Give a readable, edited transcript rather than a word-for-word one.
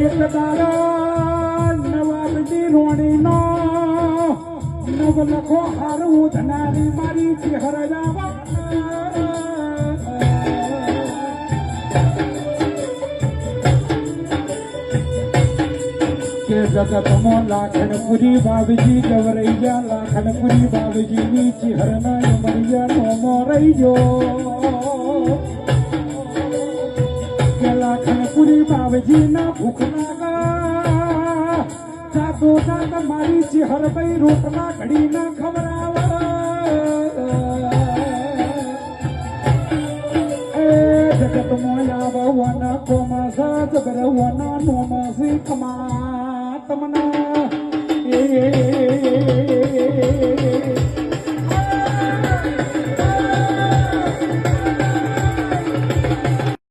એક દાડા નવાબજી રોણીનો નવ લખો હારું ધનારી મારી ચહેરા કે જગતમો લાખણપુરી બાબજી ગવરાઈ ગયા લાખણપુરી બાબજી ની ચહેરના મરિયા નોમો રહી ગયો કે લાખણપુરી બાબજી ના ભૂખ લાગા જાતો જાત મારી ચહેર ભાઈ રોટલા ઘડી ના ખવડાવ જગતમો આવવાના કોમાસા જબરવાના નોમાસી કમા તમના